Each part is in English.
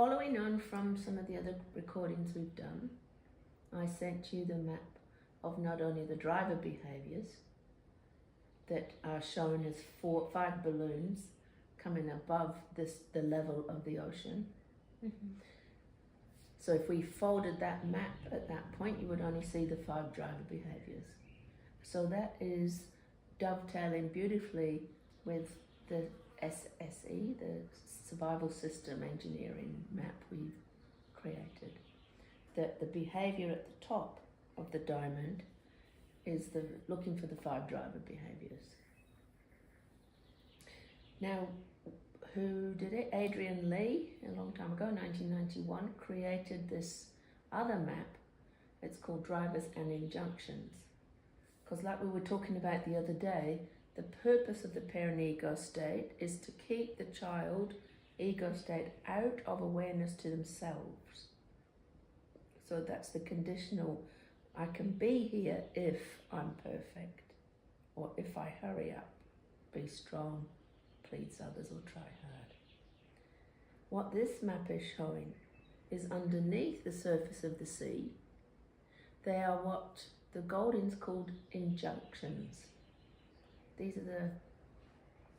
Following on from some of the other recordings we've done, I sent you the map of not only the driver behaviours that are shown as 5 balloons coming above the level of the ocean. Mm-hmm. So if we folded that map at that point, you would only see the 5 driver behaviours. So that is dovetailing beautifully with the SSE, the Survival System Engineering map we've created. That the behaviour at the top of the diamond is looking for the 5 driver behaviours. Now, who did it? Adrian Lee, a long time ago, 1991, created this other map. It's called Drivers and Injunctions. Because like we were talking about the other day, the purpose of the parent ego state is to keep the child ego state out of awareness to themselves. So that's the conditional, I can be here if I'm perfect, or if I hurry up, be strong, please others, or try hard. What this map is showing is underneath the surface of the sea, they are what the Goldings called injunctions. These are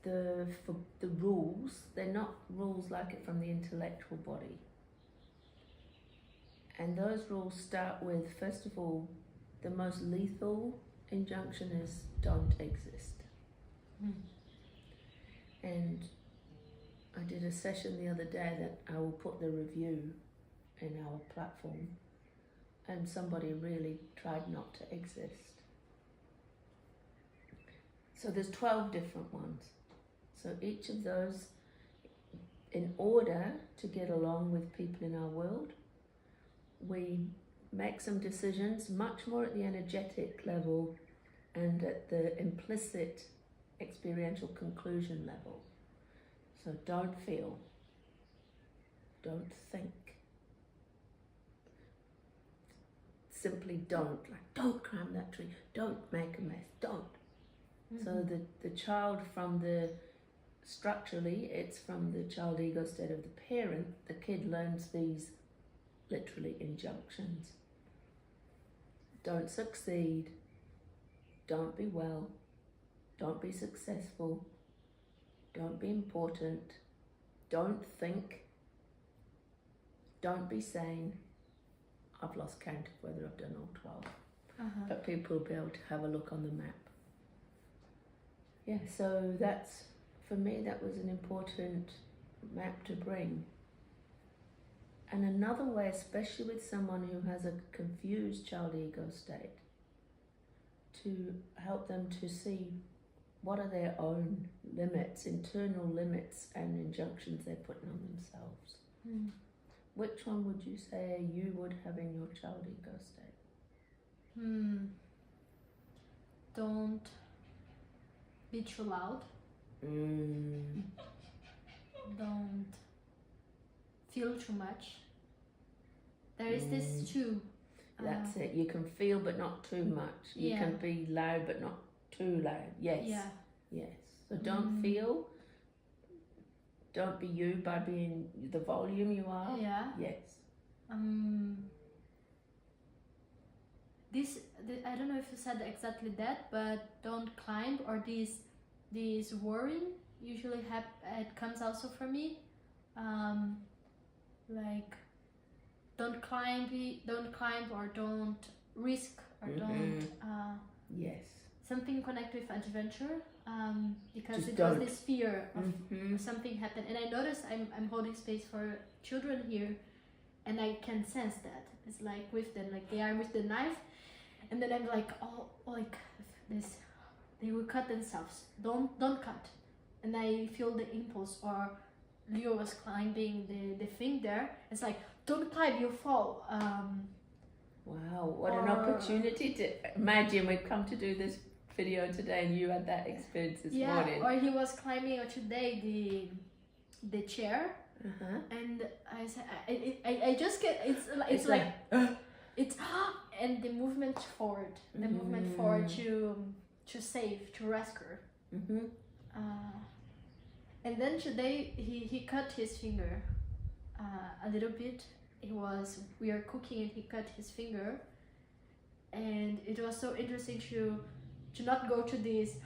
the rules. They're not rules like it from the intellectual body. And those rules start with, first of all, the most lethal injunction is don't exist. Mm. And I did a session the other day that I will put the review in our platform, and somebody really tried not to exist. So there's 12 different ones. So each of those, in order to get along with people in our world, we make some decisions much more at the energetic level and at the implicit experiential conclusion level. So don't feel, don't think, simply don't, like don't climb that tree, don't make a mess, don't. Mm-hmm. So the child structurally, it's from the child ego state of the parent, the kid learns these literally injunctions. Don't succeed, don't be well, don't be successful, don't be important, don't think, don't be sane. I've lost count of whether I've done all 12, but people will be able to have a look on the map. Yeah, so that's, for me, that was an important map to bring. And another way, especially with someone who has a confused child ego state, to help them to see what are their own limits, internal limits and injunctions they're putting on themselves. Mm. Which one would you say you would have in your child ego state? Don't be too loud. Don't feel too much. There is this too. That's it. You can feel but not too much. You can be loud but not too loud. Yes. Yeah. Yes. So don't feel. Don't be you by being the volume you are. Yeah. Yes. This I don't know if you said exactly that, but don't climb, or this worrying usually it comes also from me. Like don't climb, or don't risk, or don't. Yes. Something connected with adventure, because Just it don't. was this fear of something happened, and I noticed I'm holding space for children here, and I can sense that it's like with them, like they are with the knife, and then I'm like, oh, like this, they will cut themselves. Don't cut, and I feel the impulse. Or Leo was climbing the thing there. It's like don't climb, you fall. Wow, what an opportunity to imagine we've come to do this video today and you had that experience this morning. Or he was climbing today the chair, and I said I just get it's like it's and the movement forward, to save, to rescue. And then today he cut his finger, a little bit. We are cooking and he cut his finger, and it was so interesting to not go to this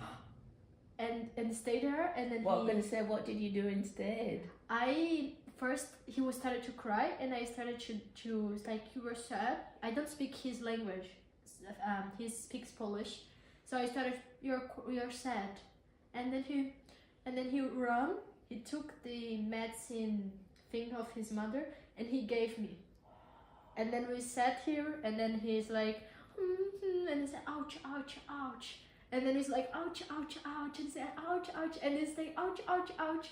and stay there. And then What I'm going to say, what did you do instead? He was started to cry, and I started to it's like, you were sad. I don't speak his language. He speaks Polish, so I started, you're sad, and then he ran. He took the medicine thing of his mother and he gave me, and then we sat here, and then he's like, and he said, ouch, ouch, ouch, and then he's like, ouch, ouch, ouch, and he said, ouch, ouch, and he's like, ouch, ouch, ouch.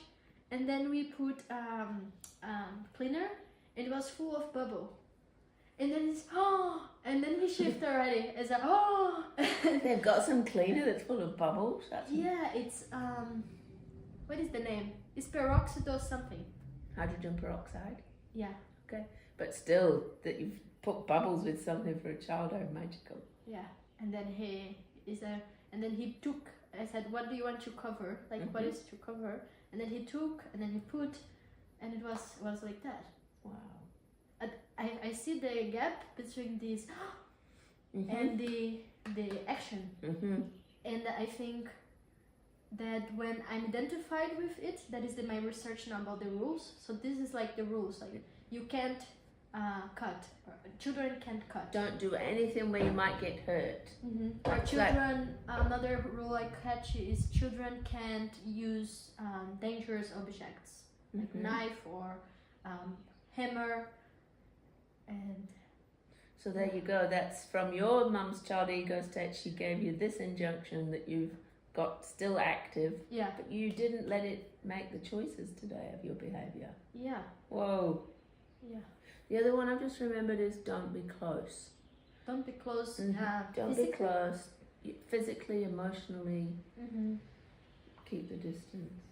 And then we put cleaner, and it was full of bubble. And then it's, oh, and then he shifted already. It's like, oh. They've got some cleaner that's full of bubbles. Yeah, it's, what is the name? It's peroxide or something. Hydrogen peroxide. Yeah. Okay. But still, that you've put bubbles with something for a child are magical. Yeah. And then and then he took, I said, what do you want to cover? Like, what is to cover? And then he took, and then he put, and it was like that. Wow. I see the gap between this and the action. And I think that when I'm identified with it, that is my research now about the rules. So this is like the rules, like you can't cut, children can't cut. Don't do anything where you might get hurt. Or children, another rule I catch is children can't use dangerous objects, like knife or hammer. And so there you go, that's from your mum's child ego state. She gave you this injunction that you've got still active, but you didn't let it make the choices today of your behaviour. Whoa. The other one I've just remembered is don't be close. Don't be close. Don't be close, physically, emotionally. Keep the distance.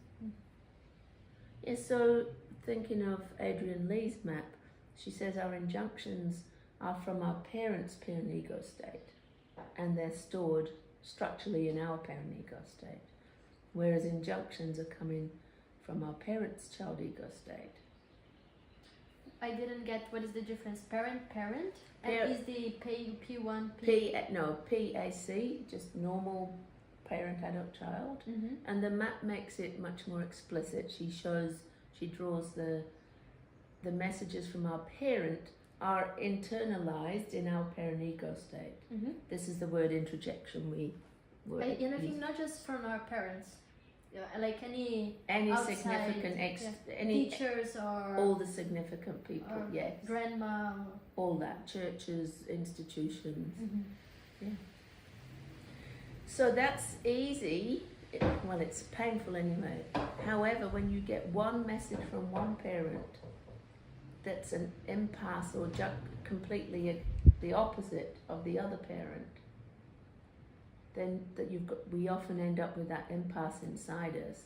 Yeah, so thinking of Adrienne Lee's map, she says our injunctions are from our parents' parent ego state, and they're stored structurally in our parent ego state, whereas injunctions are coming from our parents' child ego state. I didn't get what is the difference. Parent, and is the P1 PAC, just normal parent, adult, child, and the map makes it much more explicit. She draws the messages from our parent are internalized in our parent ego state. This is the word introjection and I think not just from our parents, like any outside, significant any teachers or all the significant people, yes, grandma, all that, churches, institutions. So that's easy. Well, it's painful anyway. However, when you get one message from one parent that's an impasse or completely the opposite of the other parent, then we often end up with that impasse inside us.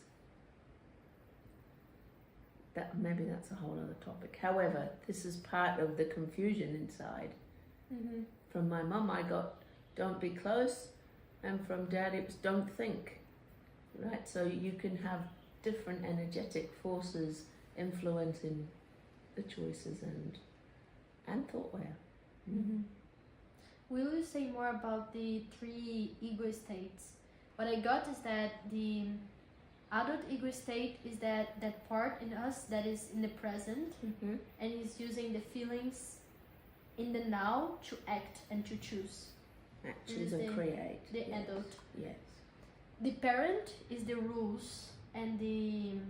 Maybe that's a whole other topic. However, this is part of the confusion inside. From my mum I got don't be close, and from dad it was don't think. Right? So you can have different energetic forces influencing the choices and thoughtware. Will you say more about the 3 ego states? What I got is that the adult ego state is that part in us that is in the present and is using the feelings in the now to act and to choose. Choose and create. The adult. Yes. The parent is the rules and the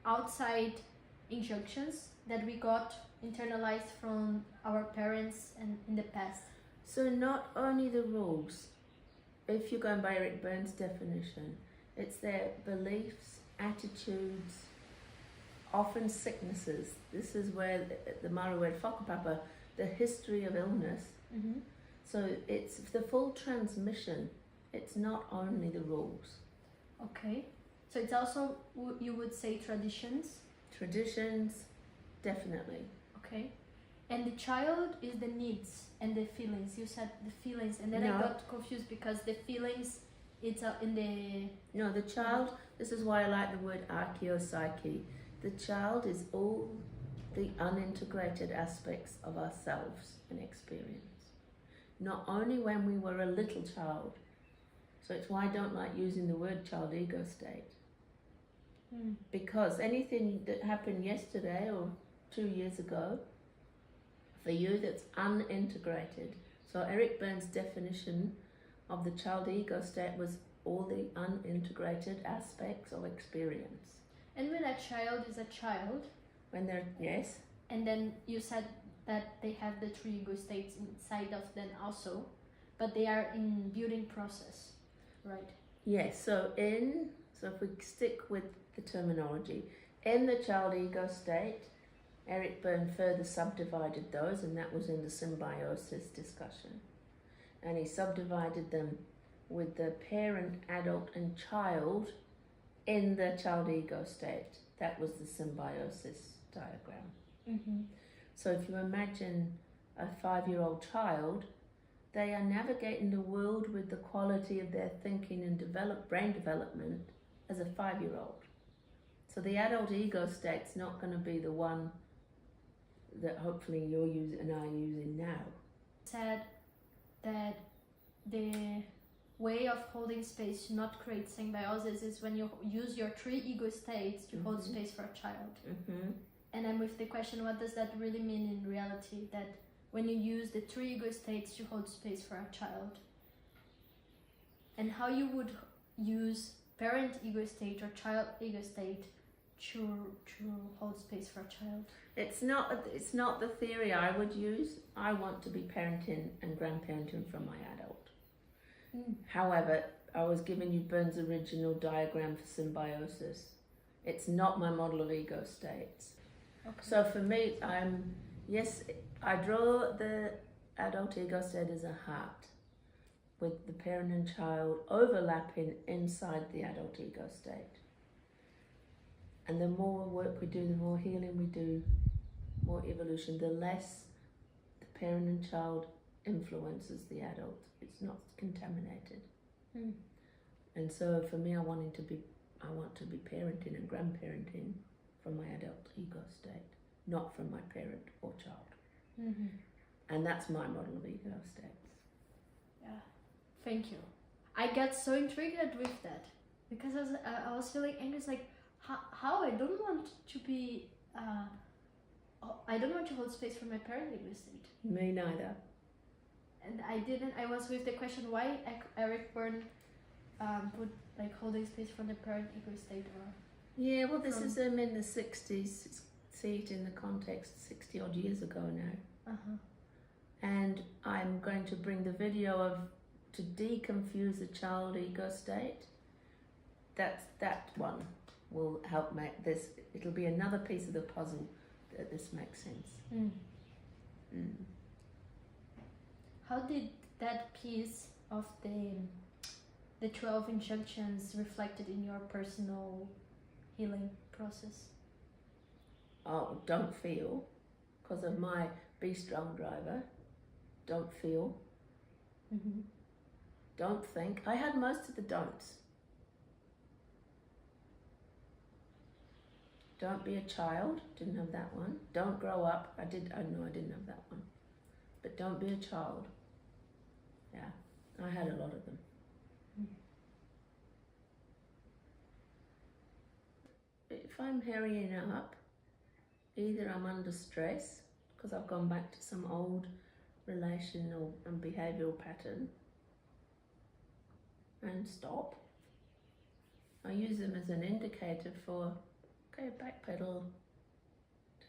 outside injunctions that we got internalized from our parents and in the past. So not only the rules, if you're going by Eric Burns' definition, it's their beliefs, attitudes, often sicknesses. This is where the Maori word whakapapa, the history of illness. So it's the full transmission. It's not only the rules. Okay. So it's also, you would say, traditions? Traditions, definitely. Okay. And the child is the needs and the feelings. You said the feelings, and then I got confused because the feelings, it's in the... No, the child, this is why I like the word archaeopsyche. The child is all the unintegrated aspects of ourselves and experience. Not only when we were a little child, so it's why I don't like using the word child ego state. Because anything that happened yesterday or 2 years ago, for you that's unintegrated. So Eric Berne's definition of the child ego state was all the unintegrated aspects of experience. And when a child is a child, When they're, yes, and then you said that they have the 3 ego states inside of them also, but they are in building process, right? yes, so if we stick with the terminology, in the child ego state, Eric Berne further subdivided those, and that was in the symbiosis discussion. And he subdivided them with the parent, adult, and child in the child ego state. That was the symbiosis diagram. Mm-hmm. So if you imagine a 5-year-old child, they are navigating the world with the quality of their thinking and brain development as a 5-year-old. So the adult ego state's not going to be the one that hopefully you're using and I'm using now. Said that the way of holding space to not create symbiosis is when you use your 3 ego states to hold space for a child. And I'm with the question, what does that really mean in reality? That when you use the 3 ego states to hold space for a child, and how you would use parent ego state or child ego state to hold space for a child? It's not the theory I would use. I want to be parenting and grandparenting from my adult. However, I was giving you Berne's original diagram for symbiosis. It's not my model of ego states. Okay. So for me, I draw the adult ego state as a heart with the parent and child overlapping inside the adult ego state. And the more work we do, the more healing we do, more evolution, the less the parent and child influences the adult. It's not contaminated. And so for me, I want to be parenting and grandparenting from my adult ego state, not from my parent or child. And that's my model of ego states. Yeah, thank you. I got so intrigued with that because I was feeling angry. It's like, how I don't want to be, I don't want to hold space for my parent ego state. Me neither. And I was with the question why Eric Berne put like holding space for the parent ego state or... Yeah, well this is in the 60s, see it in the context 60 odd years ago now. And I'm going to bring the video to deconfuse the child ego state. That one will help make this, it'll be another piece of the puzzle that this makes sense. How did that piece of the 12 injunctions reflected in your personal healing process? Oh, don't feel, because of my be strong driver. Don't feel. Don't think. I had most of the don'ts. Don't be a child, didn't have that one. Don't grow up, I didn't have that one. But don't be a child. Yeah, I had a lot of them. If I'm hurrying up, either I'm under stress, because I've gone back to some old relational and behavioural pattern, and stop. I use them as an indicator for, okay, backpedal,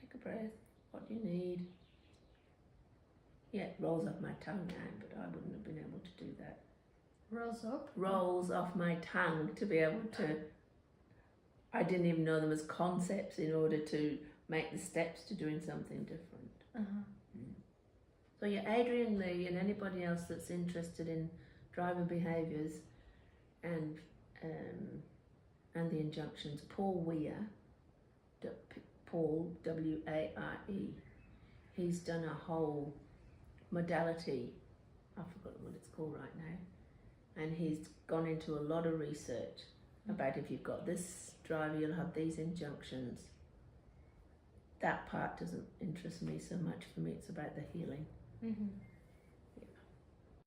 take a breath, what do you need? Yeah, it rolls off my tongue now, but I wouldn't have been able to do that. Rolls up? Rolls off my tongue to be able to, I didn't even know them as concepts in order to make the steps to doing something different. So yeah, Adrian Lee and anybody else that's interested in driver behaviours and the injunctions, Paul Weir, Paul, W-A-R-E, he's done a whole modality, I forgot what it's called right now, and he's gone into a lot of research about if you've got this driver, you'll have these injunctions, that part doesn't interest me so much. For me, it's about the healing. Mm-hmm.